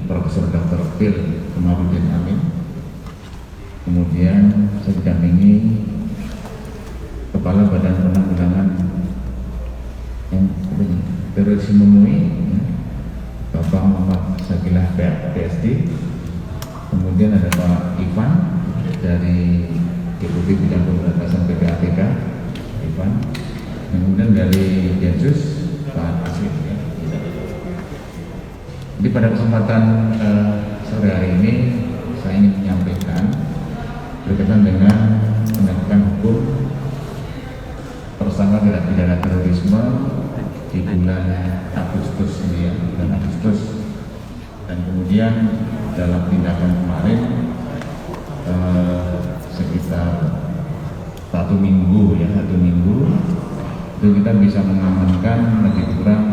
Profesor Dr. Phil Kamarudin Amin. Kemudian saya didampingi Kepala Badan Penanggulangan Terorisme MUI, Bapak Muhammad Sakilah PSD. Kemudian ada Pak Ivan dari Deputi Bidang Pemberantasan PPATK, Ivan. Kemudian dari Densus Pak Asif. Jadi pada kesempatan sore hari ini saya ingin menyampaikan berkaitan dengan penegakan hukum tersangka tindak pidana terorisme di bulan Agustus ini ya, bulan Agustus, dan kemudian dalam tindakan kemarin sekitar satu minggu itu kita bisa mengamankan lebih kurang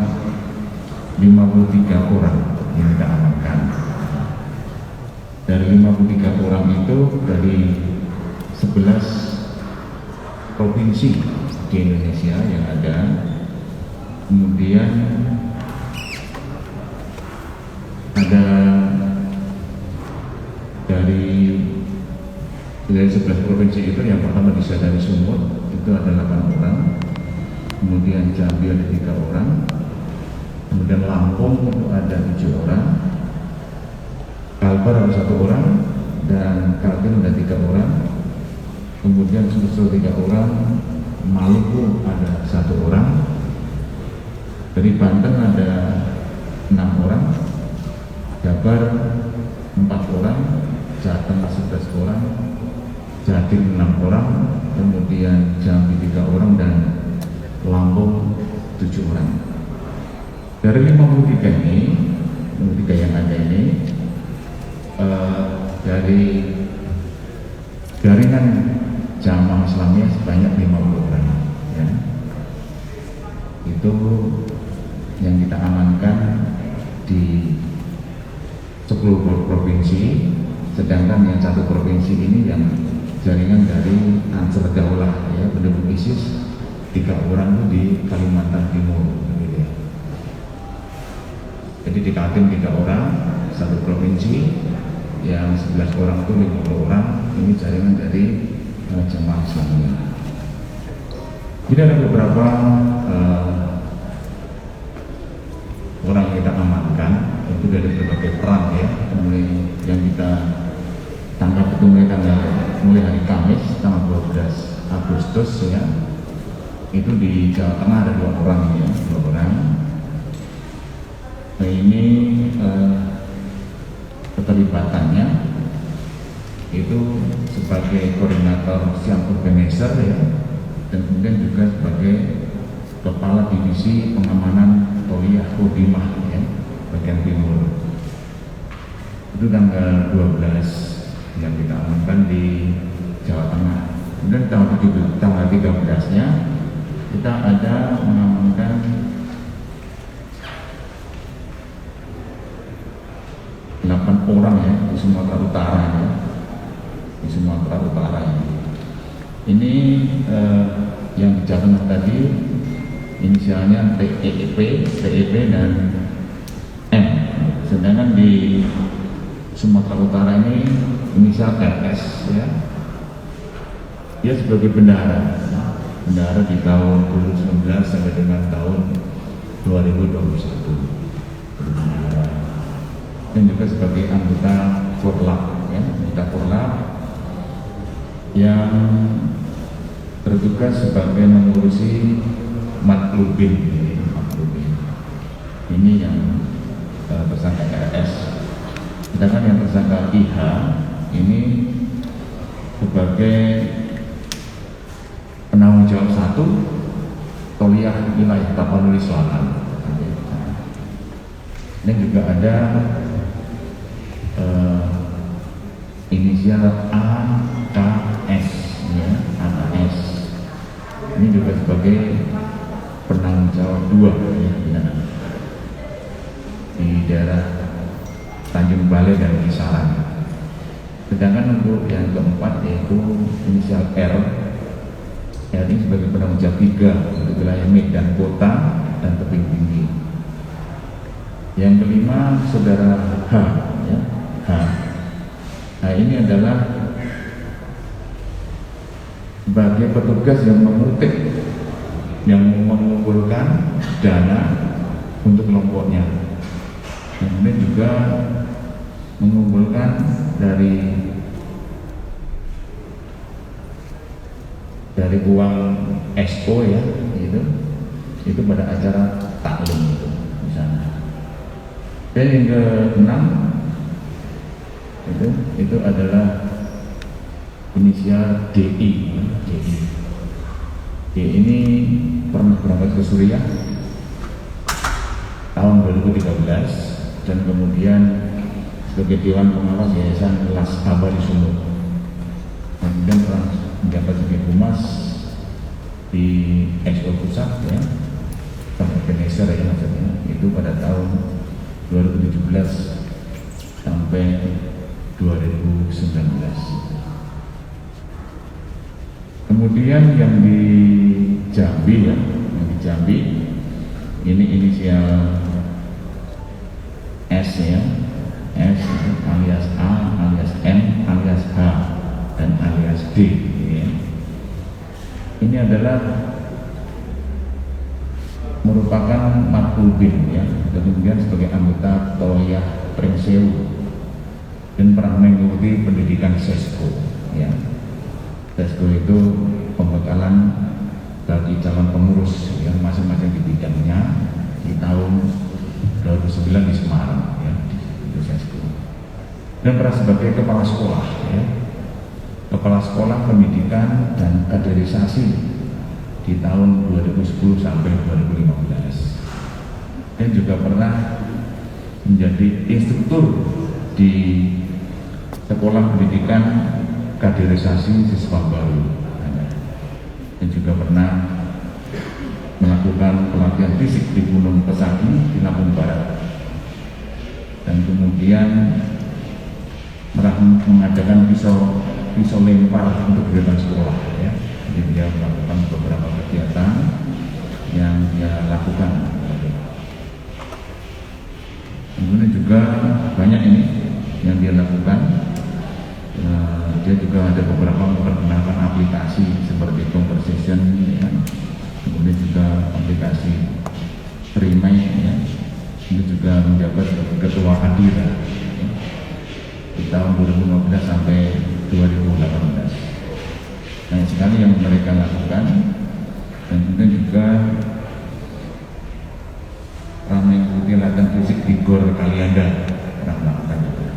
53 orang yang kita amankan. Dari 53 orang itu dari 11 provinsi di Indonesia yang ada. Kemudian ada dari 11 provinsi itu yang pertama bisa dari Sumut itu ada 8 orang. Kemudian Jambi ada 3 orang. Kemudian Lampung itu ada 7 orang, Kalbar ada 1 orang, dan Kaltim ada 3 orang. Kemudian Sulsel 3 orang, Maluku ada 1 orang, dari Banten ada 6 orang, Jabar 4 orang, Jateng 11 orang, Jatim 6 orang, kemudian Jambi 3 orang, dan Lampung 7 orang. Dari 53 ini, 53 yang ada ini, dari jaringan jamaah Islamiyah sebanyak 50 orang. Ya. Itu yang kita amankan di 10 provinsi, sedangkan yang 1 provinsi ini yang jaringan dari Ansar Daulah, ya, pendukung ISIS, 3 orang itu di Kalimantan Timur. Jadi di Kaltim 3 orang, 1 provinsi, yang 11 orang itu 50 orang, ini jaringan dari jemaah Islamiyah. Jadi ada beberapa orang yang kita amankan, itu dari berbagai peran ya, mulai yang kita tangkap itu mulai hari Kamis tanggal 12 Agustus ya, itu di Jawa Tengah ada 2 orang ya, 2 orang. Nah ini keterlibatannya itu sebagai koordinator siang organizer ya, dan kemudian juga sebagai kepala divisi pengamanan Toliyah Kodimah ya, bagian timur. Itu tanggal 12 yang kita amankan di Jawa Tengah. Kemudian tanggal 13-nya kita ada mengamankan 8 orang ya di Sumatera Utara ya, di Sumatera Utara ini yang di Jawa Tengah tadi inisialnya TEP dan M, sedangkan di Sumatera Utara ini inisial RS ya, dia sebagai bendahara di tahun 2019 sampai dengan tahun 2021. Dan juga sebagai anggota Korlap ya, anggota Korlap yang bertugas sebagai mengurusi matlubin ini yang tersangka RS. Sedangkan yang tersangka IH ini sebagai penanggung jawab 1 Toliyah Wilayah Tapanuli Selatan. Dan juga ada inisial AKS ya, AKS ini juga sebagai penanggung jawab 2 ya, di daerah Tanjung Balai dan Kisaran. Sedangkan untuk yang keempat yaitu inisial R ini sebagai penanggung jawab 3 untuk wilayah Medan Kota dan Tebing Tinggi. Yang kelima saudara H H. Nah, ini adalah sebagai petugas yang mengutip, yang mengumpulkan dana untuk kelompoknya. Kemudian juga mengumpulkan dari uang SO ya, gitu. Itu pada acara taklim itu di sana. Dan yang ke-6 itu adalah inisial DI. D ini pernah berangkat ke Suriah tahun 2013 dan kemudian sebagai Dewan Pengawas Yayasan Las Abadi Sumut. Kemudian pernah menjabat sebagai humas di XO Pusat ya, organizer ya maksudnya, itu pada tahun 2017 sampai 2019. Kemudian yang di Jambi ya, ini inisial S ya, S alias A, alias M, alias H, dan alias D ya. Ini adalah merupakan Markulbin ya, kemudian sebagai anggota Toyah Pringsewu dan pernah mengikuti pendidikan SESCO ya. SESCO itu pembekalan bagi calon pengurus yang masing-masing di bidangnya di tahun 2009 di Semarang ya, itu SESCO. Dan pernah sebagai kepala sekolah ya, kepala sekolah pendidikan dan kaderisasi di tahun 2010 sampai 2015. Dan juga pernah menjadi instruktur di sekolah pendidikan kaderisasi siswa baru. Dan juga pernah melakukan pelatihan fisik di Gunung Pesagi di Lampung Barat. Dan kemudian pernah mengadakan pisau lempar untuk kegiatan sekolah ya. Jadi dia melakukan beberapa kegiatan yang dia lakukan. Kemudian juga banyak ini yang dia lakukan. Dia juga ada beberapa memperkenalkan aplikasi seperti Conversation ya. Kemudian juga aplikasi Trimay ya. Itu juga menjabat sebagai ketua Adira ya, di tahun 2015 sampai 2018. Banyak sekali yang mereka lakukan. Dan kemudian juga mengikuti latihan fisik di Gor Kalianda, pernah melakukan itu.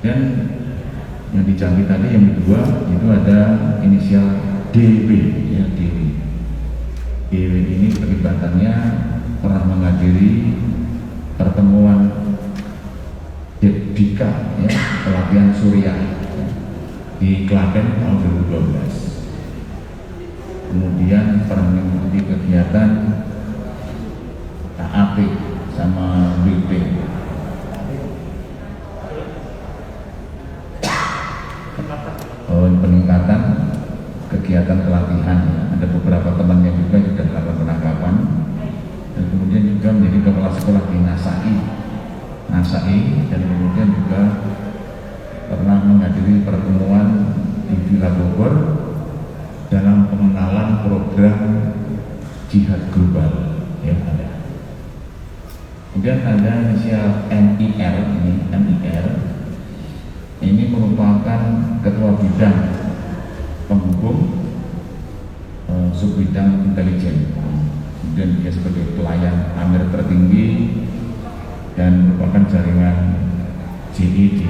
Dan yang di Jambi tadi yang kedua itu ada inisial DW ya, DW ini keterlibatannya pernah menghadiri pertemuan Dika ya, pelatihan Suriah ya, di Klaten tahun 2012. Kemudian pernah mengikuti kegiatan KAP sama BP. Peningkatan kegiatan pelatihan ya. Ada beberapa temannya juga sudah dilakukan penangkapan. Dan kemudian juga menjadi kepala sekolah di Nasai, dan kemudian juga pernah menghadiri pertemuan di Villa Bogor dalam pengenalan program jihad global ya ada. Kemudian ada inisial MIR ini merupakan ketua bidang penghubung subbidang intelijen. Kemudian dia sebagai pelayan Amir tertinggi dan merupakan jaringan JI di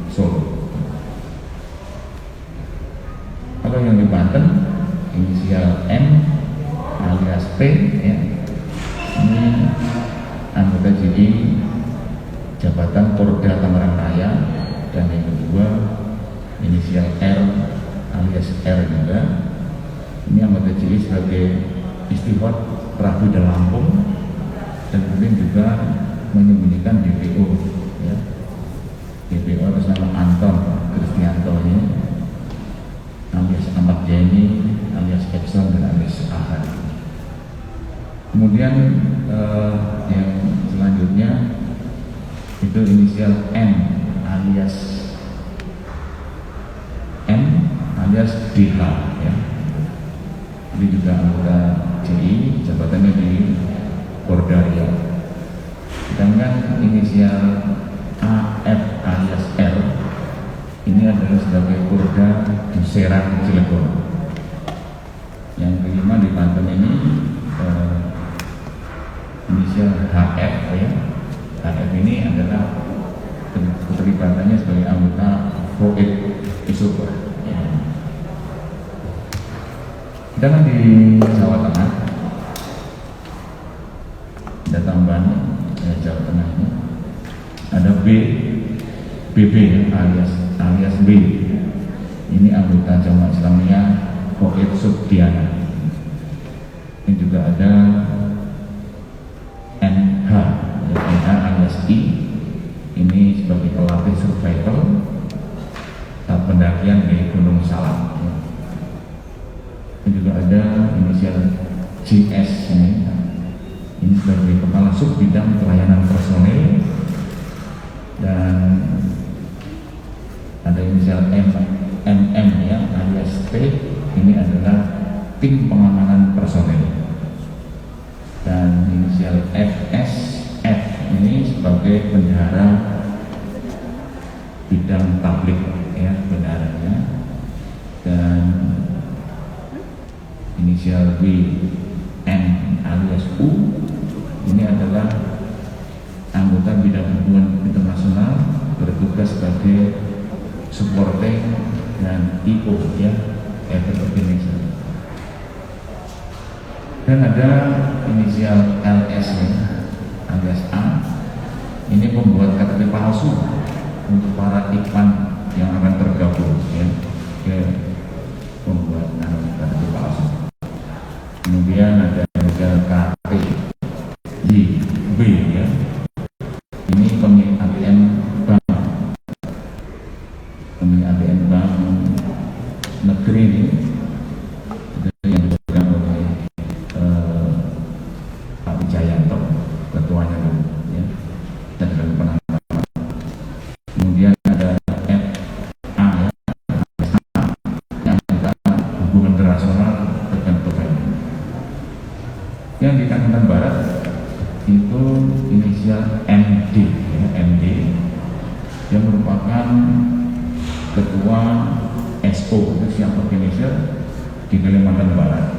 Solo. Kalau yang di Banten inisial M alias P ya, ini anggota JI jabatan Porda Tangerang Raya. Dan yang kedua inisial R alias R juga, ini anggota JI sebagai Istihad Prabu dan Lampung, dan kemudian juga menyembunyikan DPO ya. DPO atas nama Anton Kristianto ini alias Ahmad Jeni alias Epson dan alias Ahad. Kemudian yang selanjutnya itu inisial M alias DH ya. Ini juga anggota CI, jabatannya di Polda Riau. Sedangkan inisial AF alias R ini adalah sebagai Polda di Serang, Cilegon. Yang kelima di Banten ini inisial HF ya. HF ini adalah keterlibatannya sebagai anggota Void Isoper. Ya. Sedangkan di Jawa Tengah ada tambahan Jawa Tengah ini ada BB alias B. Ini anggota Jamaah Islamiyah Void Subdiana. Ini juga ada NH alias I. Ini sebagai pelatih survival saat pendakian di Gunung Salak. Ini juga ada inisial JS ini sebagai kepala sub bidang pelayanan personel, dan ada inisial MM ya alias T. Ini adalah tim pengamanan personel, dan inisial FSF ini sebagai bendahara bidang tablik ya, bendaharanya, dan inisial WN alias U ini adalah anggota bidang hubungan internasional, bertugas sebagai supporting dan IO ya, event organizer. Dan ada inisial LS ya, alias A. Ini membuat KTP palsu untuk para iklan yang akan tergabung ya, membuat KTP palsu. Kemudian ada inisial KT B ya. Ini pemilik ATM bank, negeri ini yang dipegang oleh Pak Wijayanto, ketuanya dulu ya, dan juga penangkapan. Kemudian ada FA ya, yang juga hubungan internasional dengan provider. Yang di Kalimantan Barat itu inisial MD ya, MD yang merupakan ketua SO itu siap organizer di Kalimantan Barat,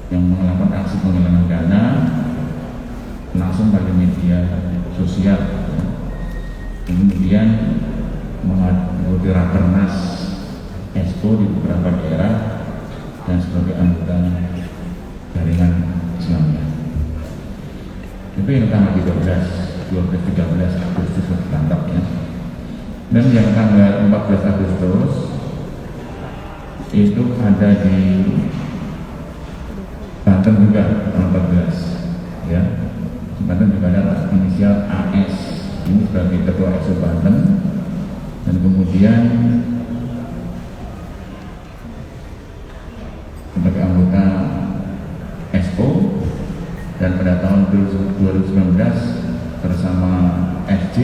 yang melakukan aksi penggalangan dana langsung pada media sosial, kemudian mengikuti rakernas SO di beberapa daerah dan sebagai anggota jaringan Islamiyah. Itu yang tanggal 13 Agustus ditangkap ya. Dan yang tanggal 14 Agustus itu ada di Banten juga, tanggal 14 ya. Banten juga ada inisial AS, ini sebagai ketua SO Banten, dan kemudian sebagai anggota SO, dan pada tahun 2019 bersama FJ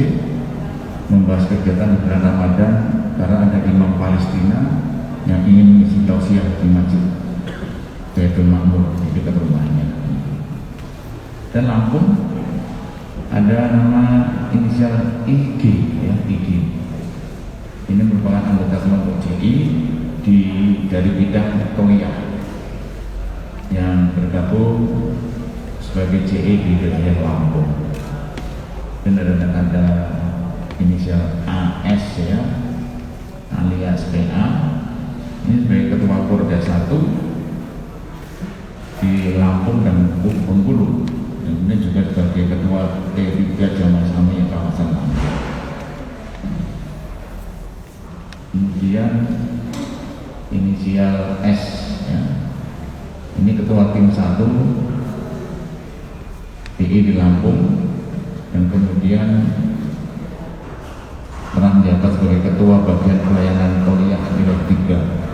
membahas kegiatan di bulan Ramadan karena ada imam Palestina yang ingin mengisi tausiah di masjid Baitul Ma'mur di dekat rumahnya. Dan Lampung ada nama inisial IG ya, IG. Ini merupakan anggota kelompok CI dari bidang Toyah yang bergabung sebagai CI di wilayah Lampung. Dan ada inisial AS ya alias PA, ini sebagai ketua Porda 1 di Lampung dan Bengkulu, dan ini juga sebagai ketua T3 Jamaah Islamiyah kawasan Lampung. Kemudian inisial S ya, ini ketua tim 1 DI di Lampung, dan kemudian pernah menjabat sebagai ketua bagian pelayanan kuliah di Wilayah 3.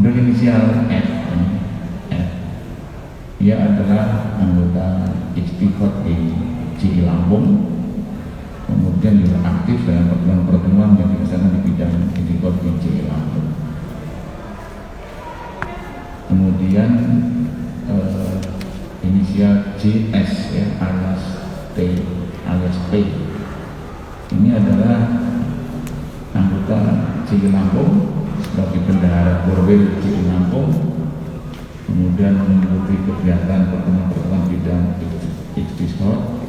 Untuk inisial F, F, dia adalah anggota Istiqot di CI Lampung, kemudian juga aktif dalam pertemuan-pertemuan yang dilaksanakan di bidang Istiqot di CI Lampung. Kemudian inisial JS ya, alias T alias P, ini adalah anggota CI Lampung sebagai bendahara Korwil CI Lampung, kemudian mengikuti kegiatan pertemuan-pertemuan bidang Istiqot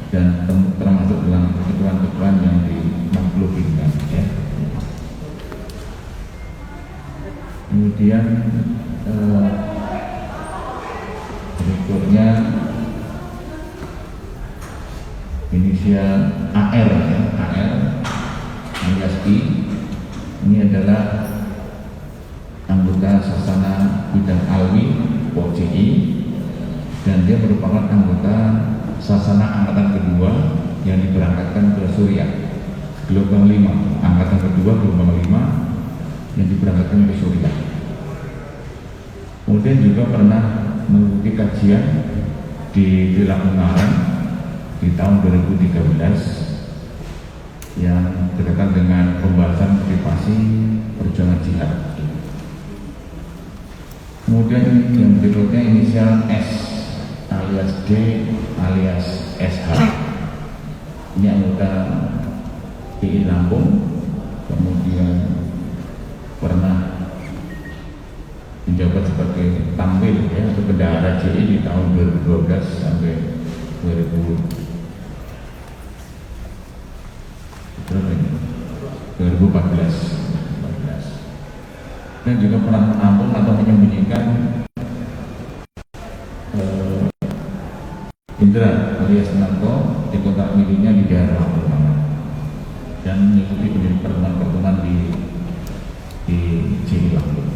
dan termasuk dalam kebutuhan-kebutuhan yang dimaklufinkan ya. Kemudian berikutnya inisial AR ya, AR alias I, ini adalah anggota Sasana Bidang Alwi POCI, dan dia merupakan anggota Sasana Angkatan Kedua yang diberangkatkan ke Suriah, gelombang 5, Angkatan Kedua gelombang 5 yang diberangkatkan ke Suriah. Kemudian juga pernah mengikuti kajian di Lakungaran di tahun 2013 yang berkaitan dengan pembahasan motivasi perjuangan jihad. Kemudian yang berikutnya inisial S alias D alias SH, ini anggota PI Lampung, kemudian pernah menjabat sebagai tampil ya, atau bendahara CI di tahun 2012 sampai 2014, dan juga pernah menampung atau menyembunyikan Indra alias Nanto di kotak miliknya di daerah Lampung dan mengikuti pertemuan-pertemuan di CI Lampung.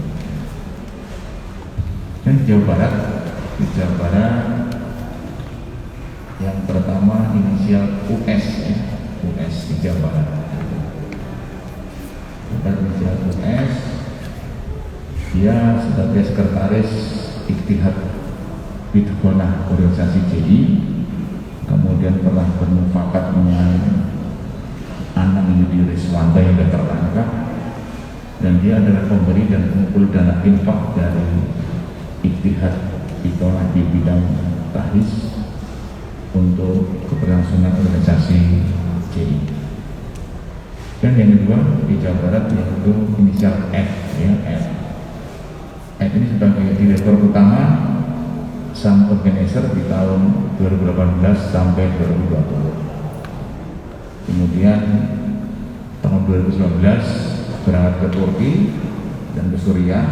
Dan di Jawa Barat yang pertama inisial US ya, US di Jawa Barat. Inisial US, dia sebagai sekretaris Iktihad Bidkhonah organisasi CI, kemudian pernah bermufakat dengan Anang Yudi Riswanda yang sudah tertangkap, dan dia adalah pemberi dan pengumpul dana infak dari Iktihad Bidkhonah di bidang tahis untuk keberlangsungan organisasi CI. Dan yang kedua di Jawa Barat yaitu inisial F ya, F. F ini sebagai direktur utama sang organizer di tahun 2018 sampai 2020. Kemudian tahun 2019 berangkat ke Turki dan ke Suriah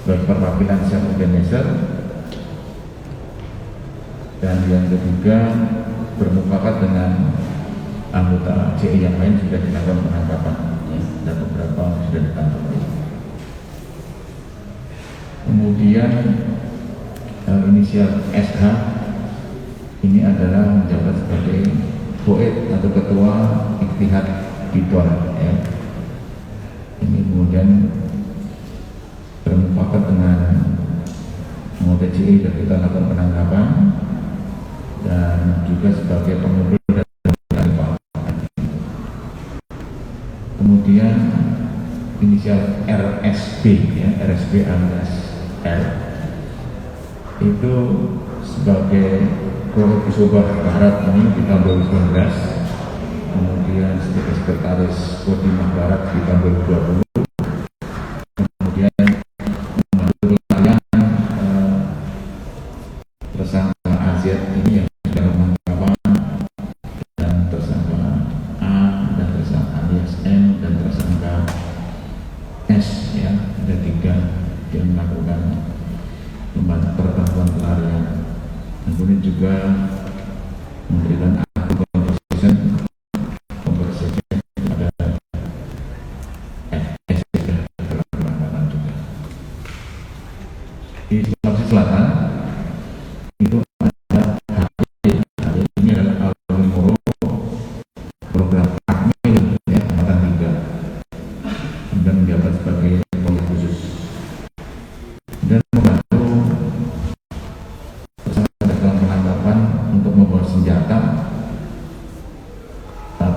berperwakilan sang organizer, dan yang ketiga bermufakat dengan anggota CI yang lain sudah dilakukan penangkapan ya, dan beberapa sudah ditangkap. Kemudian inisial SH ini adalah menjabat sebagai Poet atau Ketua Iktihad Bidkhonah ya. Ini kemudian bermufakat dengan anggota CI dan kita lakukan penangkapan, dan juga sebagai pengumpul. Kemudian inisial RSB ya, RSB alias R itu sebagai Korbusubah Barat ini di tahun 2019, kemudian sebagai sekretaris Kodimah Barat di tahun 2020, kemudian mengatur layanan tersangka AZ ini yang sudah penangkapan, dan tersangka A dan tersangka alias M dan tersangka S ya, ada 3 yang melakukan pertemuan pelarian. Kemudian juga memberikan akun conversation pada FS dalam penangkapan juga. Di Sulawesi Selatan itu ada HI ini adalah Alumni program AKMIL ya, angkatan 3, dan menjabat sebagai pengurus khusus.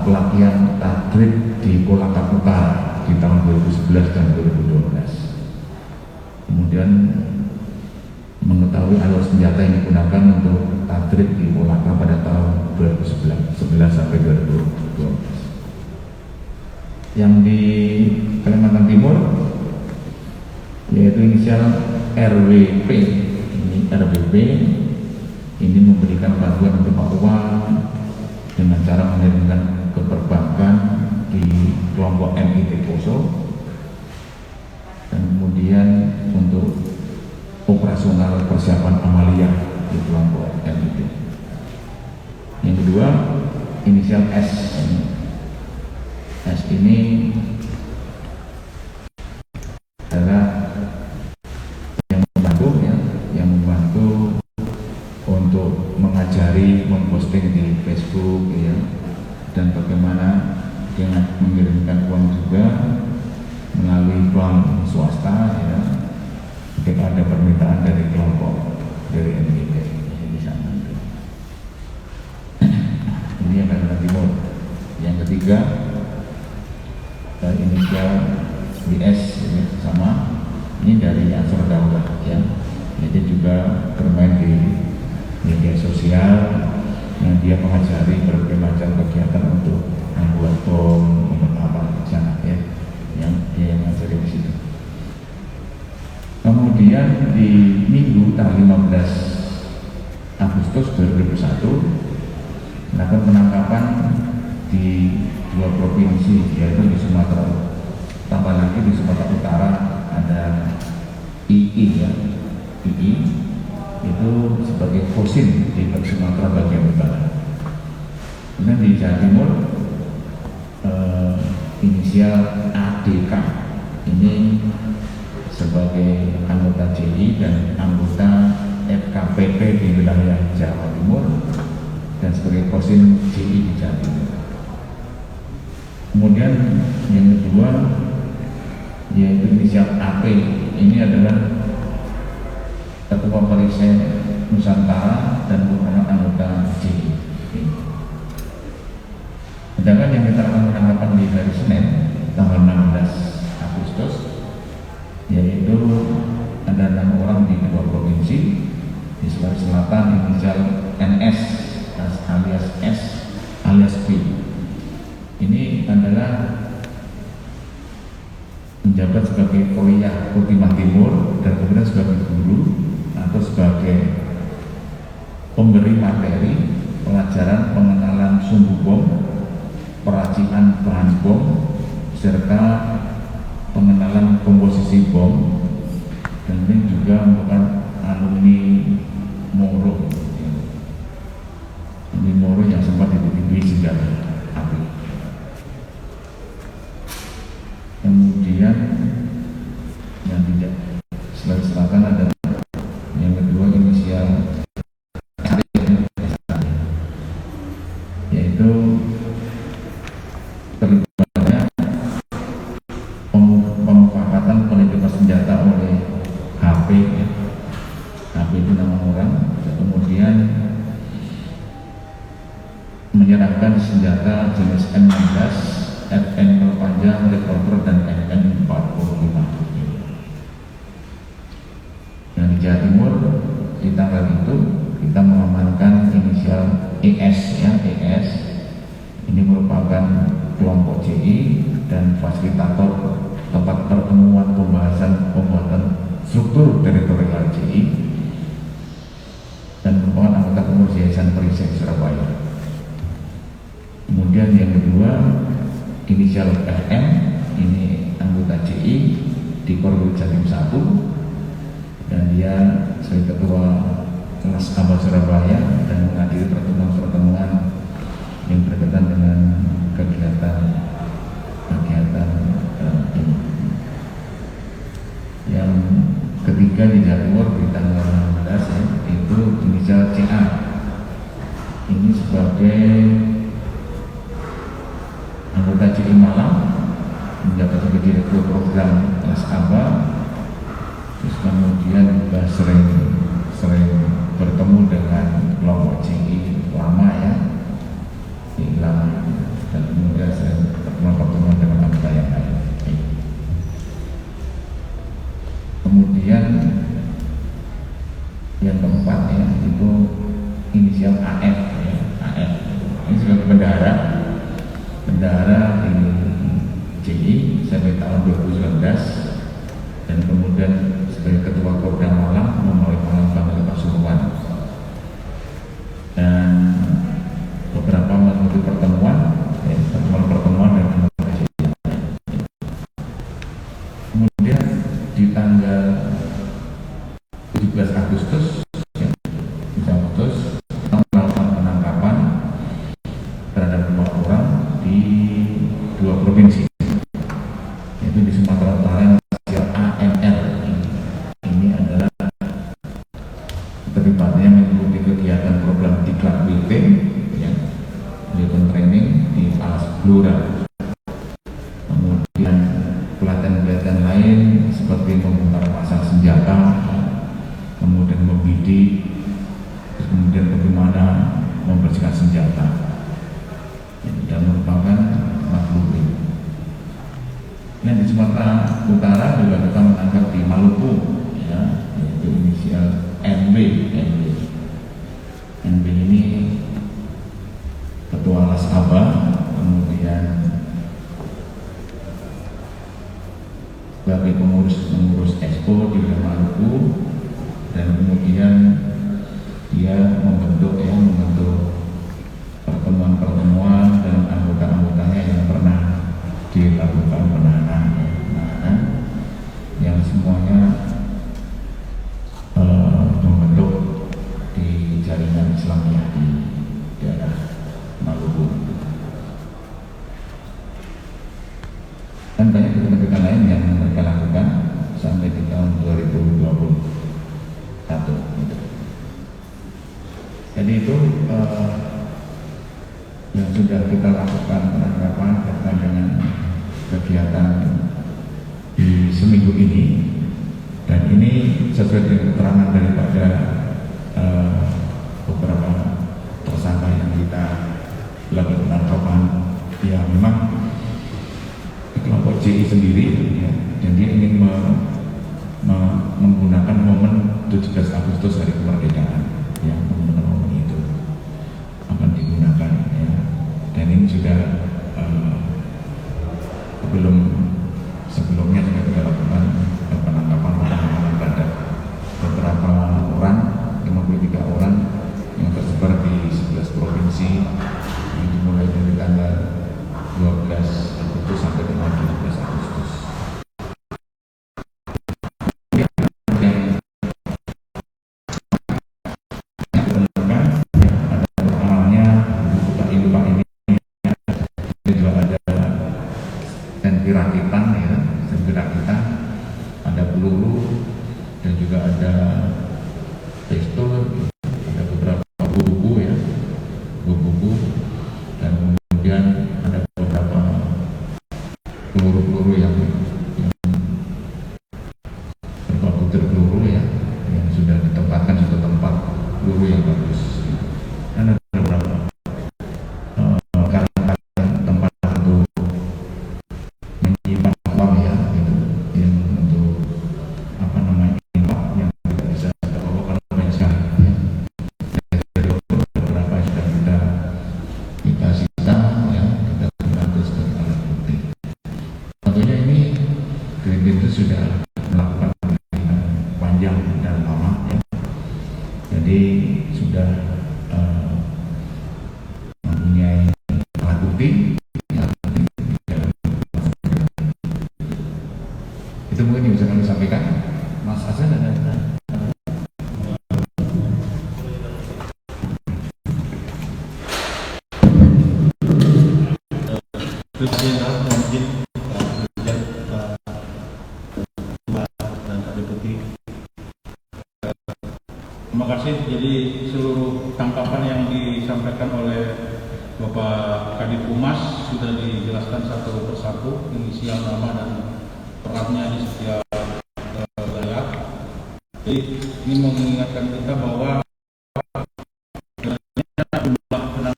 pelatihan tadrib di Kolaka Utara di tahun 2011 dan 2012. Kemudian mengetahui alur senjata yang digunakan untuk tadrib di Kolaka pada tahun 2011 sampai 2012. Yang di Kalimantan Timur yaitu inisial RWP. Ini RWP ini memberikan bantuan untuk Papua dengan cara mengirimkan ke perbankan di kelompok MIT Poso, dan kemudian untuk operasional persiapan Amalia di kelompok MIT. Yang kedua inisial S. S ini adalah yang membantu untuk mengajari, memposting di Facebook ya, dan bagaimana dengan mengirimkan uang juga melalui bank swasta ya, ketika ada permintaan dari kelompok dari MIT di sana. Ini yang Kalimantan Timur. Yang ketiga inisial BS ini sama, ini dari Ansor Daulah ya, jadi juga bermain di media sosial yang dia mengajari berbagai macam kegiatan untuk membuat bom, membuat apa di sana ya, yang dia mengajari di situ. Kemudian di Minggu tanggal 15 Agustus 2021 melakukan penangkapan di 2 provinsi, yaitu di Sumatera, tambah lagi di Sumatera Utara ada II ya, II itu sebagai Kosim di Sumatera bagian utara. Kemudian di Jawa Timur inisial ADK ini sebagai anggota JI dan anggota FKPP di wilayah Jawa Timur dan sebagai Kosim JI di Jawa Timur. Kemudian yang kedua yaitu inisial AP, ini adalah Ketua Perisai Nusantara dan merupakan anggota JI. Sedangkan yang kita akan penangkapan di hari Senin tanggal 16 Agustus yaitu ada 6 orang di 2 provinsi. Di Sulawesi Selatan inisial NS alias S alias B. Ini adalah menjabat sebagai Koya Timur Timur dan kemudian sebagai guru atau sebagai pemberi materi pelajaran pengenalan sumbu bom, peracikan bahan bom, serta pengenalan komposisi bom, dan ini juga merupakan alumni Moro. Ini Moro yang sempat dititipi senjata api. Kemudian yang tidak Sulawesi Selatan ada yang kedua inisial yaitu terlibatnya pemufakatan penelitian senjata oleh HP ya. HP itu nama orang, dan kemudian menyerahkan senjata jenis M16, FN panjang, revolver, dan FN45. Dan di Jawa Timur di tanggal itu kita mengamankan inisial ES ya, ES ini merupakan kelompok JI dan fasilitator tempat pertemuan pembahasan pembuatan struktur teritorial JI dan merupakan anggota pengurus Yayasan Perisai Surabaya. Kemudian yang kedua inisial RM ini anggota JI di Korwil Jatim 1 dan dia sebagai ketua kelas Abah Surabaya dan menghadiri pertemuan-pertemuan yang berkaitan dengan kegiatan ini. Yang ketiga di Jawa Timur di tanggal 16 ya, itu inisial CA ini sebagai anggota JI Malang, menjabat sebagai direktur program kelas ABA, terus kemudian juga sering bertemu dengan kelompok JI lama ya, JI lama, dan Kemudian yang keempat ya itu inisial AF ya, AF. Ini sebagai bendahara di JI sampai tahun 2019 dan kemudian sebagai ketua Kopda Malang melalui Malang Bangka Pasuruan. Dan beberapa mengikuti pertemuan dengan presiden. Kemudian di tanggal 17 Agustus ya, kita melakukan penangkapan terhadap 2 orang di 2 provinsi, yaitu di Sumatera Utara AMR. Ini adalah terlibatnya mengikuti kegiatan program Diklat BP ya, Weapon Training di Alas Blora. Kemudian pelatihan-pelatihan lain seperti membongkar pasar senjata, kemudian membidik, kemudian bagaimana membersihkan senjata yang merupakan makhluk. Nah, di Sumatera Utara juga kita menangkap di Maluku ya, yaitu inisial NB ini ketua Las Abah, kemudian sebagai pengurus Expo di Maluku, dan kemudian dia membentuk pertemuan dengan anggota-anggotanya yang pernah dilakukan penahanan yang semuanya membentuk di jaringan Islamiyah di daerah Maluku. Dan banyak kegiatan lain yang mereka lakukan sampai di tahun 2021. Jadi itu yang sudah kita lakukan penangkapan terkait dengan kegiatan di seminggu ini, dan ini sesuai dengan keterangan daripada beberapa tersangka yang kita lakukan penangkapan. Ya memang kelompok JI sendiri ya, dan dia ingin menggunakan momen 17 Agustus hari kemerdekaan ya, menggunakan momen itu akan digunakan ya. Dan ini sudah sebelumnya sudah kita lakukan penangkapan terhadap beberapa orang, 53 orang yang tersebar di 11 provinsi, yang dimulai dari tanggal 12 Agustus sampai dengan 17 Agustus. Rakitan, ada peluru, dan juga ada pistol, ada beberapa buku ya, buku, dan kemudian ada beberapa peluru-peluru yang berupa butir peluru ya, yang sudah ditempatkan di tempat peluru yang bagus. Dan ada beberapa tempat untuk menyimpan uang ya, gitu, yang untuk apa namanya yang tidak bisa kita bawa karena banyak sekali ya. Jadi beberapa sudah kita sita ya, kita gunakan sebagai alat bukti. Tentunya ini Green itu sudah melakukan panjang dan lama ya. Jadi sudah mempunyai alat bukti. Itu mungkin yang bisa kami sampaikan, Mas Hasan dan Terima kasih. Jadi seluruh tangkapan yang disampaikan oleh Bapak Kadif Humas sudah dijelaskan satu persatu, inisial, nama dan perannya di setiap wilayah. Jadi ini mengingatkan kita bahwa jumlah penangkapan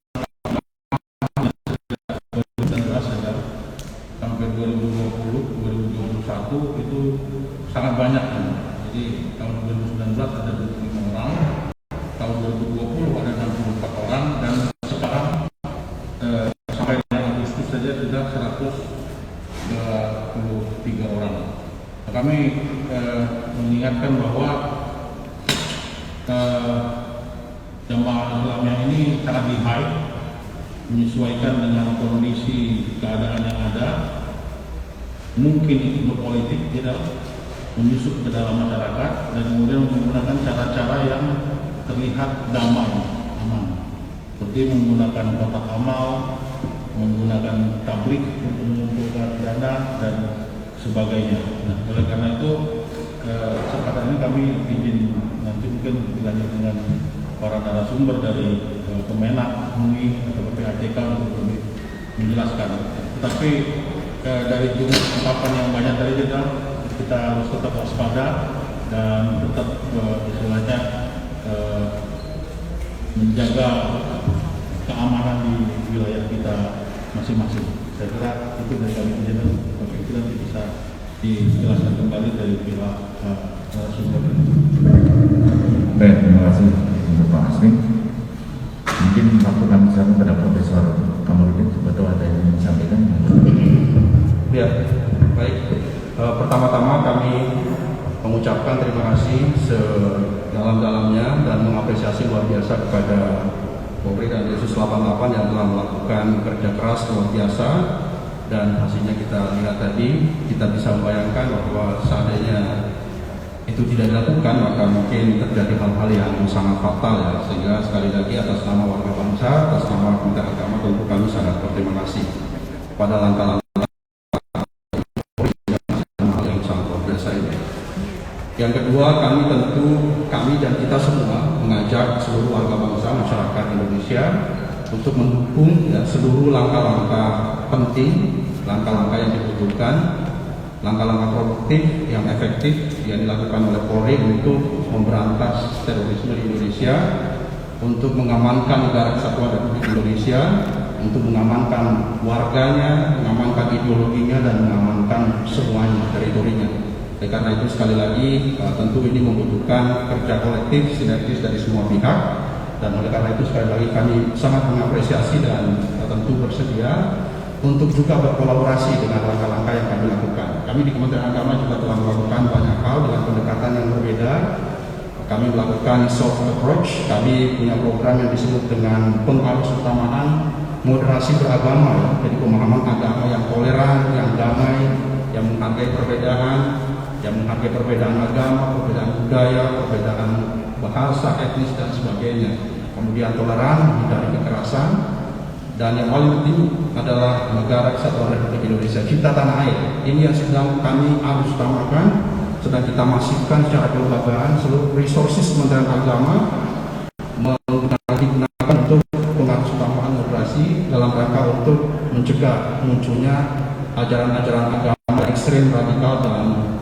saja sampai 2020, 2021 itu sangat banyak. saja sudah 123 orang. Nah, kami mengingatkan bahwa jemaah Islamiyah ini sangat di-high, menyesuaikan dengan kondisi keadaan yang ada. Mungkin itu berpolitik, tidak menyusup ke dalam masyarakat, dan kemudian menggunakan cara-cara yang terlihat damai, aman, seperti menggunakan kotak amal, menggunakan tablik untuk mengumpulkan dana dan sebagainya. Nah, oleh karena itu kesempatan ini kami izin nanti mungkin dilanjut dengan para narasumber dari Kemenak, MUI atau PPATK untuk lebih menjelaskan. Tetapi dari jumlah ungkapan yang banyak tadi kita harus tetap waspada dan tetap istilahnya menjaga keamanan di wilayah kita masing-masing. Saya kira itu dari kami izin, tapi itu nanti bisa dijelaskan kembali dari pihak narasumber. Baik, terima kasih untuk Pak Aswin. Mungkin waktu kami sekarang pada Profesor Kamarudin, betul ada yang ingin disampaikan? Ya, baik. Pertama-tama kami mengucapkan terima kasih sedalam-dalamnya dan mengapresiasi luar biasa kepada Polri dan Densus 88 yang telah melakukan kerja keras luar biasa, dan hasilnya kita lihat tadi. Kita bisa membayangkan bahwa seandainya itu tidak dilakukan maka mungkin terjadi hal-hal yang sangat fatal ya. Sehingga sekali lagi atas nama warga bangsa, atas nama Kementerian Agama, tentu kami sangat berterima kasih pada langkah-langkah yang kedua. Kami dan kita semua mengajak seluruh warga bangsa, masyarakat Indonesia untuk mendukung ya, seluruh langkah-langkah penting, langkah-langkah yang dibutuhkan, langkah-langkah produktif yang efektif yang dilakukan oleh Polri untuk memberantas terorisme di Indonesia, untuk mengamankan negara kesatuan Republik Indonesia, untuk mengamankan warganya, mengamankan ideologinya, dan mengamankan semuanya teritorinya. Karena itu sekali lagi tentu ini membutuhkan kerja kolektif sinergis dari semua pihak, dan oleh karena itu sekali lagi kami sangat mengapresiasi dan tentu bersedia untuk juga berkolaborasi dengan langkah-langkah yang kami lakukan. Kami di Kementerian Agama juga telah melakukan banyak hal dengan pendekatan yang berbeda. Kami melakukan soft approach, kami punya program yang disebut dengan pengarus utamaan moderasi beragama ya. Jadi pemahaman agama yang toleran, yang damai, yang menghargai perbedaan, yang menghargai perbedaan agama, perbedaan budaya, perbedaan bahasa, etnis, dan sebagainya. Kemudian toleran, hindari kekerasan, dan yang paling penting adalah negara kesatuan Republik Indonesia, cinta tanah air. Ini yang sedang kami harus utamakan, sedang kita masifkan secara kelembagaan. Seluruh resources Kementerian Agama digunakan untuk pengarus utamaan moderasi dalam rangka untuk mencegah munculnya ajaran-ajaran agama ekstrem, radikal, dan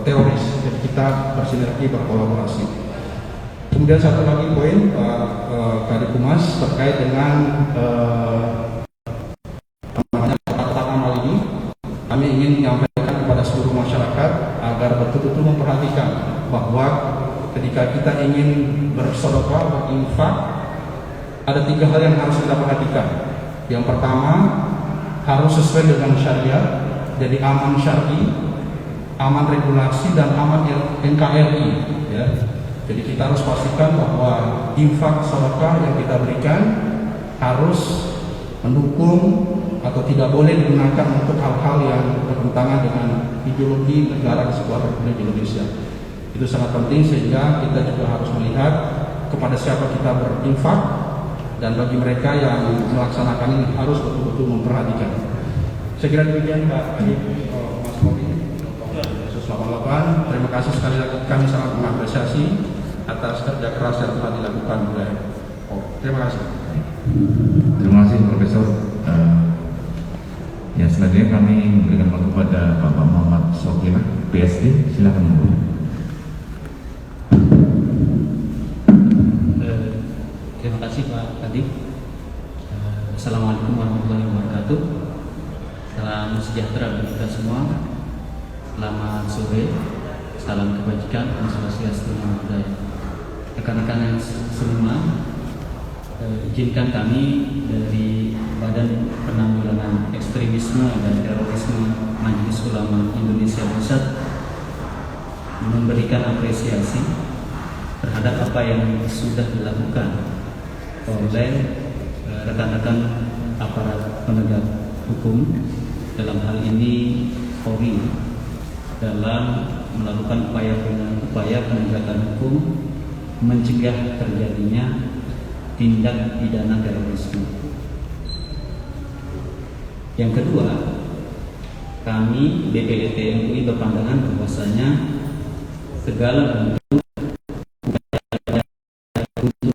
teroris. Jadi kita bersinergi, berkolaborasi. Kemudian satu lagi poin Pak Kadif Humas terkait dengan kotak amal ini, kami ingin menyampaikan kepada seluruh masyarakat agar betul-betul memperhatikan bahwa ketika kita ingin bersedekah, berinfak, ada 3 hal yang harus kita perhatikan. Yang pertama, harus sesuai dengan syariat, jadi aman syar'i, aman regulasi, dan aman NKRI ya. Jadi kita harus pastikan bahwa infak sedekah yang kita berikan harus mendukung atau tidak boleh digunakan untuk hal-hal yang bertentangan dengan ideologi negara kesatuan Republik Indonesia. Itu sangat penting, sehingga kita juga harus melihat kepada siapa kita berinfak, dan bagi mereka yang melaksanakan ini harus betul-betul memperhatikan. Saya kira demikian Pak Kadif Mas Polri. Terima kasih sekali lagi, kami sangat mengapresiasi atas kerja keras yang telah dilakukan oleh Polri. Terima kasih. Terima kasih Profesor. Ya, selanjutnya kami memberikan waktu kepada Bapak Muhammad Sokila, PSD. Silakan Bu. Terima kasih Pak Kadif. Assalamualaikum warahmatullahi wabarakatuh. Salam sejahtera bagi kita semua. Selamat sore, salam kebajikan, Om Swastiastu, Namo Buddhaya. Rekan-rekan yang semua, izinkan kami dari Badan Penanggulangan Ekstremisme dan Terorisme Majelis Ulama Indonesia Pusat memberikan apresiasi terhadap apa yang sudah dilakukan oleh rekan-rekan aparat penegak hukum, dalam hal ini Polri, dalam melakukan upaya penegakan hukum mencegah terjadinya tindak pidana terorisme. Yang kedua, kami BPIT MUI berpandangan bahwasanya segala bentuk untuk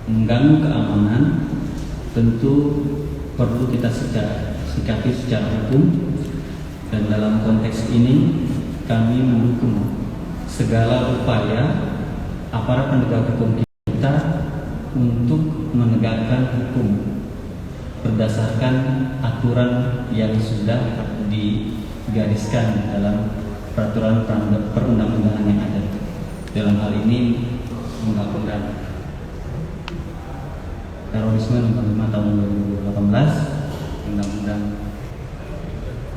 mengganggu keamanan tentu perlu kita sikapi secara hukum, dan dalam konteks ini kami mendukung segala upaya aparat penegak hukum kita untuk menegakkan hukum berdasarkan aturan yang sudah digariskan dalam peraturan perundang-undangan yang ada. Dalam hal ini Undang-Undang Terorisme Nomor 5 Tahun 2018, Undang-Undang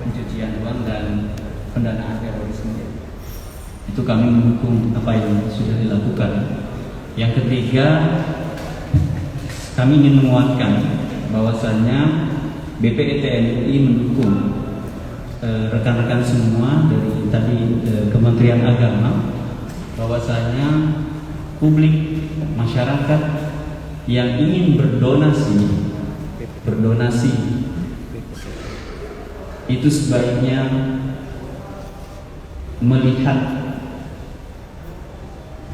Pencucian Uang dan Pendanaan Terorisme. Itu kami mendukung apa yang sudah dilakukan. Yang ketiga, kami ingin menguatkan bahwasannya BPIT MUI mendukung rekan-rekan semua dari tadi Kementerian Agama, bahwasanya publik masyarakat yang ingin berdonasi itu sebaiknya melihat,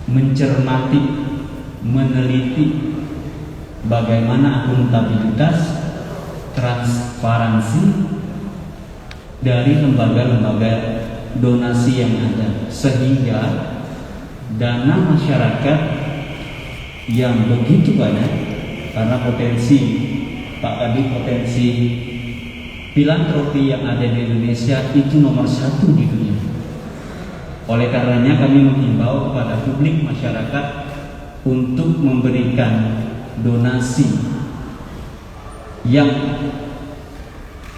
mencermati, meneliti bagaimana akuntabilitas, transparansi dari lembaga-lembaga donasi yang ada, sehingga dana masyarakat yang begitu banyak, karena potensi filantropi yang ada di Indonesia itu nomor 1 di dunia. Oleh karenanya kami menghimbau kepada publik masyarakat untuk memberikan donasi yang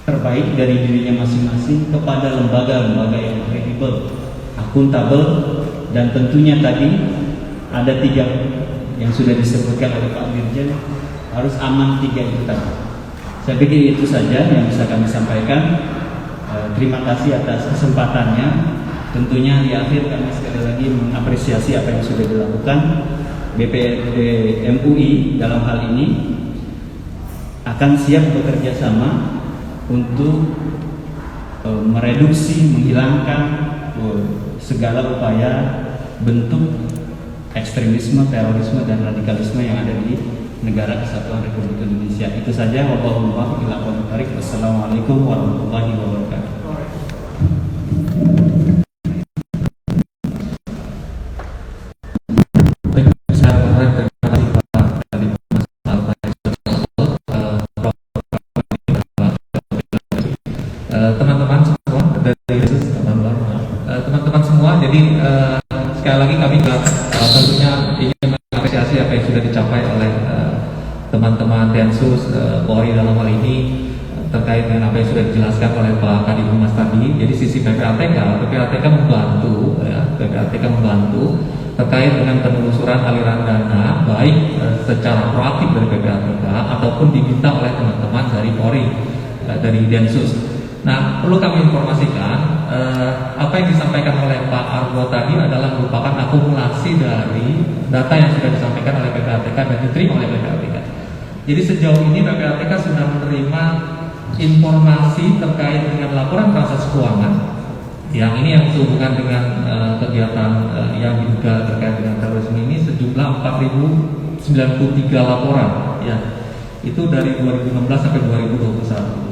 terbaik dari dirinya masing-masing kepada lembaga-lembaga yang kredibel, akuntabel, dan tentunya tadi ada 3 yang sudah disebutkan oleh Pak Dirjen, harus aman 3 itu tadi. Saya pikir itu saja yang bisa kami sampaikan. Terima kasih atas kesempatannya. Tentunya di akhir kami sekali lagi mengapresiasi apa yang sudah dilakukan. BPIT MUI dalam hal ini akan siap bekerja sama untuk mereduksi, menghilangkan segala upaya bentuk ekstremisme, terorisme, dan radikalisme yang ada di negara Kesatuan Republik Indonesia. Itu saja. Wassalamualaikum warahmatullahi wabarakatuh. Teman-teman semua, jadi sekali lagi kami tentunya ingin mengapresiasi apa yang sudah dicapai oleh teman-teman Densus Polri dalam hal ini terkait dengan apa yang sudah dijelaskan oleh Pak Kadif Humas tadi. Jadi sisi PPATK membantu, PPATK membantu terkait dengan penelusuran aliran dana, baik secara proaktif dari PPATK ataupun diminta oleh teman-teman dari Polri, dari Densus. Nah, perlu kami informasikan apa yang disampaikan oleh Pak Argo tadi adalah merupakan akumulasi dari data yang sudah disampaikan oleh PPATK dan diterima oleh PPATK. Jadi sejauh ini PPATK sudah menerima informasi terkait dengan laporan transaksi keuangan yang ini yang sehubungan dengan kegiatan yang diduga terkait dengan terorisme ini sejumlah 4.093 laporan, ya, itu dari 2016 sampai 2021.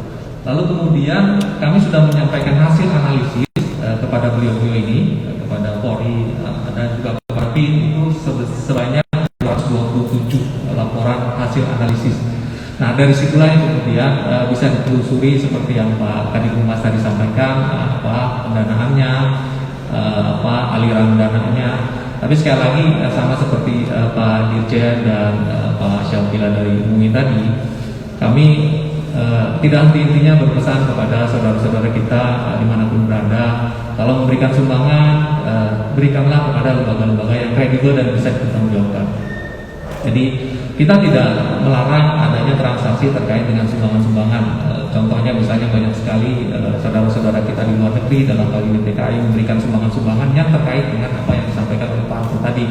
Lalu kemudian kami sudah menyampaikan hasil analisis kepada beliau-beliau ini, kepada Polri dan juga kepada PIN, itu sebanyak 227 laporan hasil analisis. Nah, dari situlah yang kemudian bisa ditelusuri seperti yang Pak Kadif Humas tadi sampaikan, apa pendanaannya, apa aliran dananya. Tapi sekali lagi sama seperti Pak Dirjen dan Pak Syafila dari MUI tadi, kami tidak henti-hentinya berpesan kepada saudara-saudara kita dimanapun berada, kalau memberikan sumbangan, berikanlah kepada lembaga-lembaga yang kredibel dan bisa dipertanggungjawabkan. Jadi kita tidak melarang adanya transaksi terkait dengan sumbangan-sumbangan. Contohnya misalnya banyak sekali saudara-saudara kita di luar negeri dalam hal ini TKI memberikan sumbangan-sumbangan yang terkait dengan apa yang disampaikan oleh Pak Arthur tadi,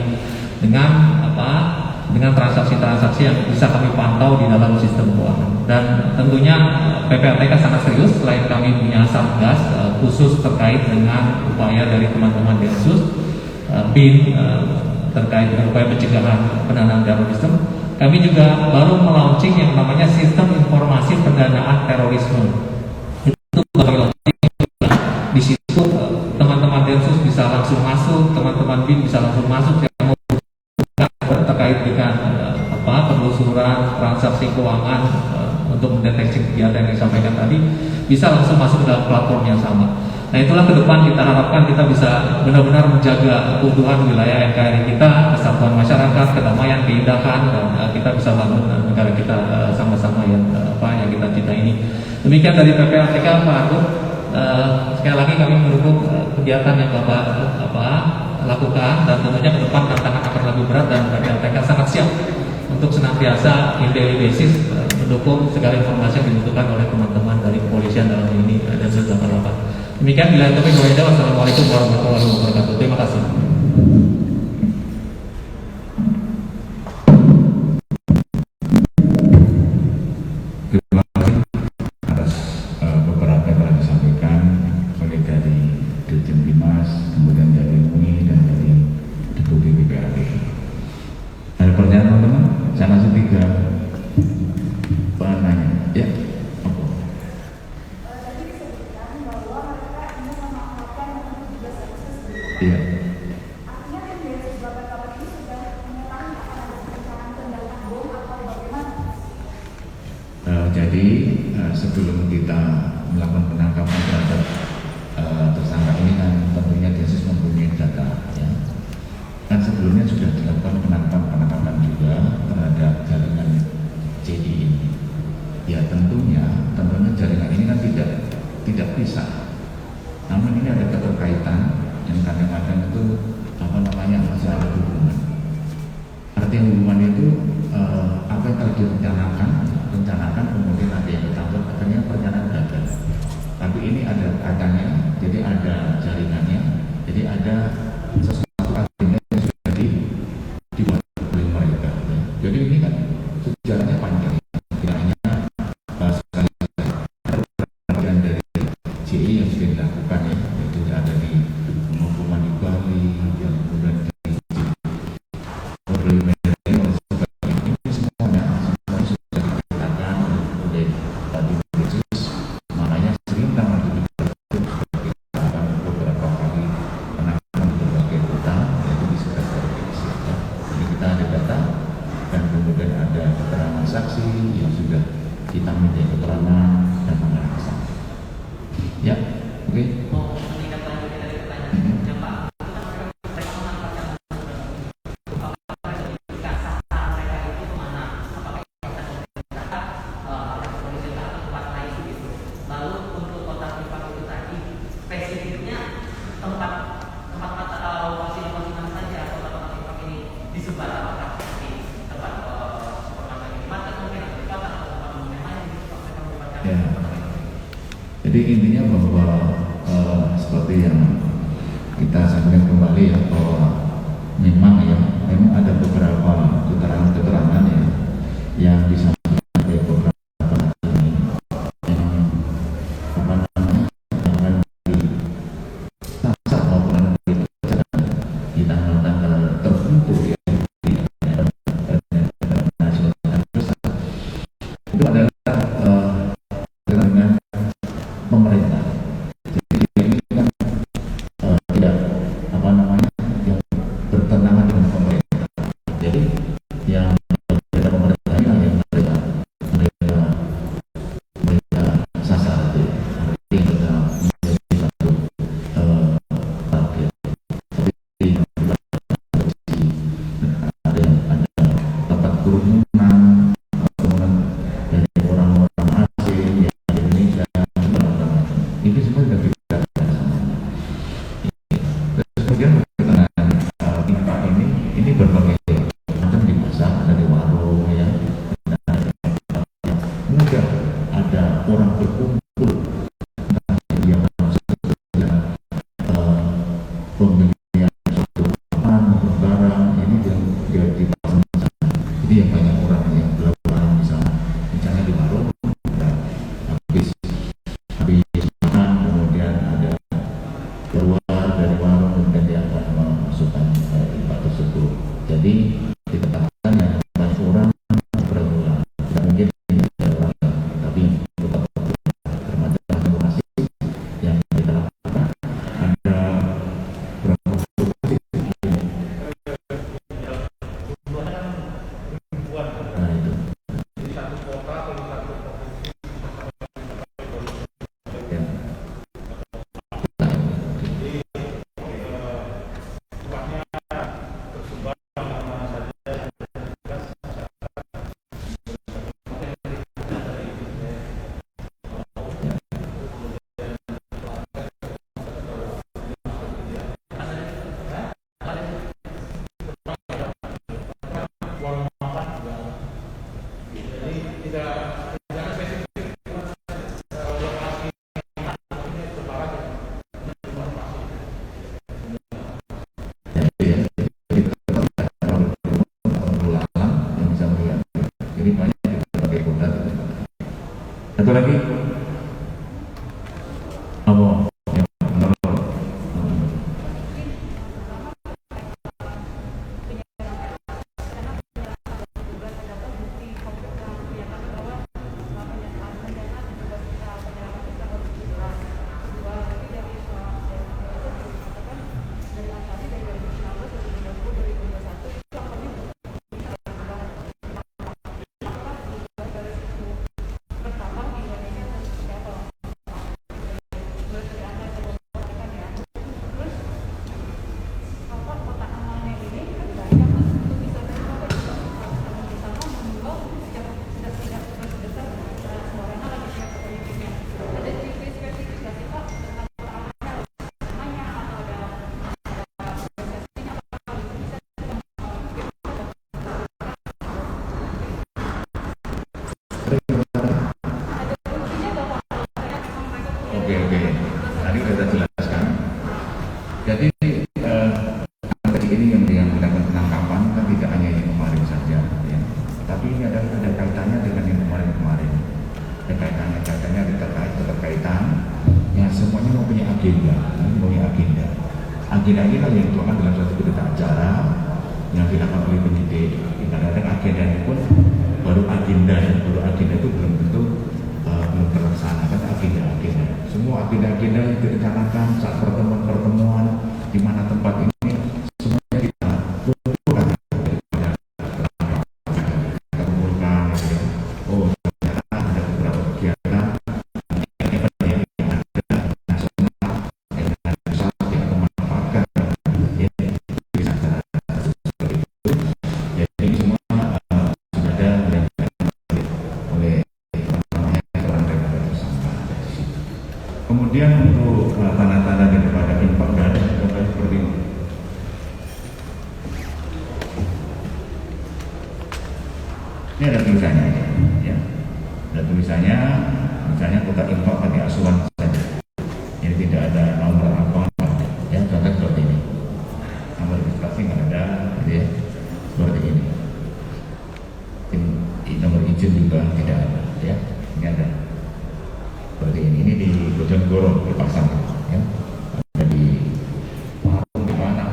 dengan transaksi-transaksi yang bisa kami pantau di dalam sistem keuangan. Dan tentunya PPATK sangat serius, selain kami punya satgas khusus terkait dengan upaya dari teman-teman Densus BIN terkait dengan upaya pencegahan pendanaan terorisme. Kami juga baru melaunching yang namanya Sistem Informasi Pendanaan Terorisme. Itu baru launching. Di situ teman-teman Densus bisa langsung masuk, teman-teman BIN bisa langsung masuk yang mau terkait dengan penelusuran transaksi keuangan untuk mendeteksi kegiatan yang disampaikan tadi, bisa langsung masuk ke dalam platform yang sama. Nah, itulah ke depan kita harapkan kita bisa benar-benar menjaga keutuhan wilayah NKRI kita, kesatuan masyarakat, kedamaian, keindahan, dan kita bisa bangun negara kita sama-sama yang kita cinta ini. Demikian dari PPATK, Pak Arthur. Sekali lagi kami mendukung kegiatan yang Bapak lakukan, dan tentunya ke depan tantangan akan lebih berat, dan PPATK sangat siap untuk senantiasa in daily basis mendukung segala informasi yang dibutuhkan oleh teman-teman dari kepolisian dalam ini dan segala. Demikian, bila itu wassalamualaikum warahmatullahi wabarakatuh. Terima kasih. Terima kasih atas beberapa yang telah disampaikan oleh dari Dirjen Bimas, kemudian dari MUI dan dari Deputi PPAT. Ada pertanyaan teman-teman? Saya kasih 3 penanya. Ya. Iya. Jadi sebelum kita melakukan penangkapan terhadap tersangka ini kan tentunya Densus mempunyai data, ya. Kan sebelumnya sudah dilakukan penangkapan juga terhadap jaringan JI ini. Ya tentunya jaringan ini kan tidak bisa. Namun ini ada keterkaitan yang kadang-kadang itu masalah hubungan. Artinya hubungan itu apa yang telah direncanakan kemudian ada yang ketangkep, akhirnya perencanaan gagal. Tapi ini ada katanya, jadi ada jaringannya, jadi ada sesuatu agenda yang sudah dibuat oleh mereka. Jadi ini kan sejarahnya panjang, tidak hanya sekali bagian dari JI yang sudah dilakukan, ya, itu ada di penghukuman di Bali, yang kemudian di ini semuanya sudah dikatakan oleh tadi Densus. Makanya sering tangan dilakukan beberapa kali penangkapan di berbagai kota, yaitu di sekitar provinsi. Jadi kita ada data dan kemudian ada keterangan saksi yang sudah kita minta keterangan dan mengarah ke sana. Ya, oke. Ya. Jadi intinya bahwa seperti yang kita sampaikan kembali, ya, bahwa memang ada beberapa keterangan ya yang disampaikan oleh beberapa ini yang yang di saat maupun di tanggal-tanggal tertentu, ya, di nasional itu adalah dengan pemerintah. Jadi ini kan tidak yang bertentangan dengan pemerintah. Jadi yang berbeda pemerintah ini yang mereka sasar, itu mereka menjadi satu target. Jadi ada tempat kerumunan dari orang-orang asing habis makan kemudian ada keluar dari warung kemudian diangkat memasukkan infak tersebut. Jadi dikatakan ya banyak orang berulang, tidak mungkin ada orang tapi tetap termasuk masing-masing yang kita lakukan ada berapa nah itu ya. Jadi banyak di berbagai kota. Satu lagi, apa? Ya, Oke. Tadi sudah jelaskan. Jadi tadi ini yang melakukan penangkapan kan tidak hanya yang kemarin saja, ya. Tapi ini ada kaitannya dengan yang kemarin. Ada kaitannya ada keterkaitan. Yang semuanya mempunyai agenda. Agenda ini kan yang dituangkan dalam suatu berita acara yang dilakukan oleh penyidik. Kadang-kadang agenda itu pun baru agenda itu belum tentu belum terlaksana kan agenda. Semua agenda yang direncanakan saat pertemuan di mana tempat ini semuanya kita kumpulkan. Kita kumpulkan. Oh ternyata ada beberapa kegiatan yang ada nasional yang besar yang memanfaatkan ya bisa seperti itu. Jadi semua sudah ada oleh kemudian untuk tanda-tanda daripada infak dana seperti ini. Ini ada tulisannya, ya. Ada tulisannya, misalnya kotak infak pakai asuhan saja. Jadi tidak ada nomor akun, ya. Contoh seperti ini. Nomor registrasi nggak ada, gitu ya. Seperti ini. Nomor izin juga tidak ada, ya. Ini ada. Seperti ini di Bojonegoro dipasang, ya. Ada di Parung di mana?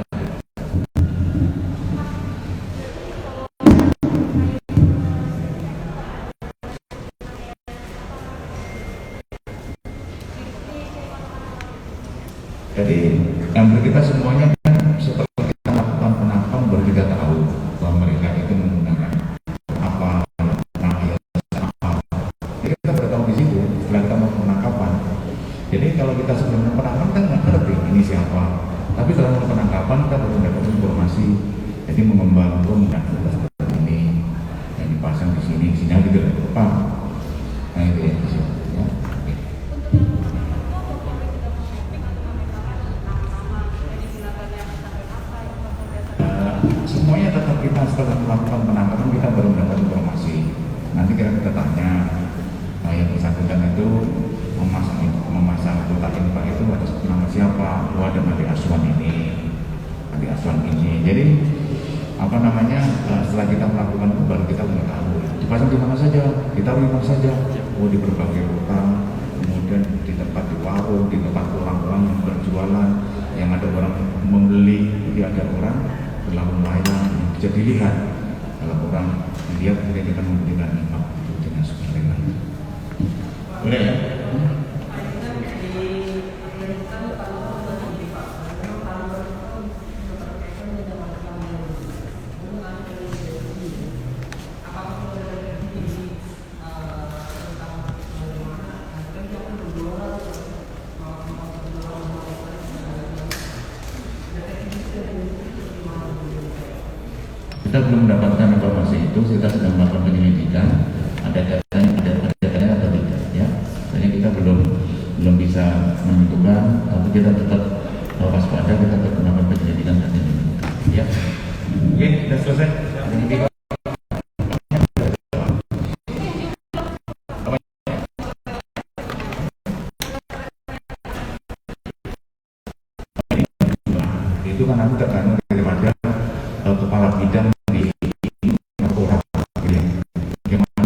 Jadi yang kita semuanya kan setelah kita lakukan penangkapan baru kita tahu bahwa mereka itu menggunakan apa. Kita baru tahu di situ setelah kita melakukan penangkapan. Jadi kalau kita sebelum penangkapan kan nggak ngerti ini siapa. Tapi setelah melakukan penangkapan kita baru dapat informasi. Jadi mengembang seperti ini yang dipasang di sini aja tidak tepat. Nah itu ya. Semuanya tetap kita setelah melakukan penangkapan kita baru mendapat informasi. Nanti kita tanya yang bersangkutan itu memasang kotak infak itu atas nama siapa? Oh ada adik asuhan ini. Jadi setelah kita melakukan itu baru kita mengetahui dipasang di mana saja, kita di mana saja. Oh di berbagai kota kemudian di tempat di warung, di tempat orang-orang yang berjualan, yang ada orang membeli, jadi ada orang berlalu layan, bisa dilihat. Kalau orang dilihat, kemudian kita memberikan imam itu dengan sukarela. Boleh ya? Kita belum mendapatkan informasi itu, kita sedang melakukan penyelidikan, ada datanya atau tidak ya. Jadi kita belum bisa menentukan, tapi kita tetap waspada, kita tetap melakukan penyelidikan dan penyelidikan. Ya, oke, sudah selesai. Itu kan aku tergantung daripada kepala bidang di Mapolres ya. Bagaimana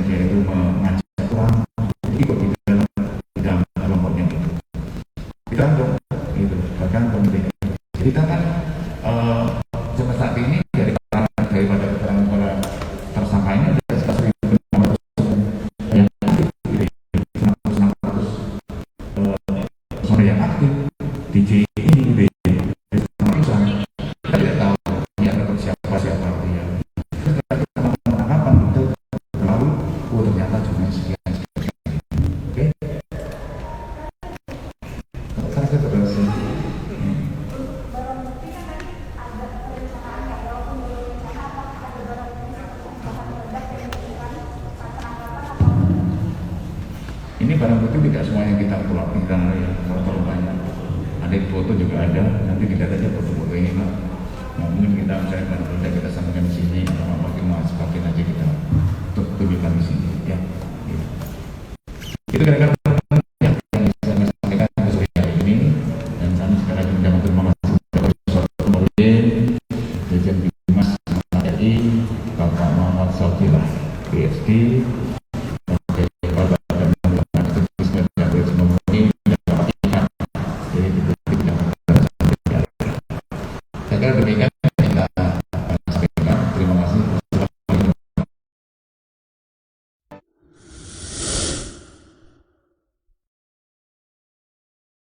dia itu mengajak orang ikut di dalam kelompoknya itu. Kita dong itu bahkan pemerintah. Jadi kita kan sampai saat ini daripada keterangan para tersangka ini ada sekitar 1.600 yang aktif, 600 personel yang aktif di ini ini barang bukti tidak semuanya kita keluar tinggal ya, foto banyak. Ada foto juga ada, nanti dilihat aja foto-foto ini Pak. Nah, mungkin kita misalnya kalau sudah kita sampaikan di sini, atau pakai pakai aja kita tunjukkan di sini ya. Gitu. Itu kira-kira yang bisa saya sampaikan ke sore hari ini, dan kami sekarang mengucapkan terima kasih kepada Profesor Nurdin, Dirjen Bimas RI, Bapak Muhammad Safilah, PhD. Saya kira demikian.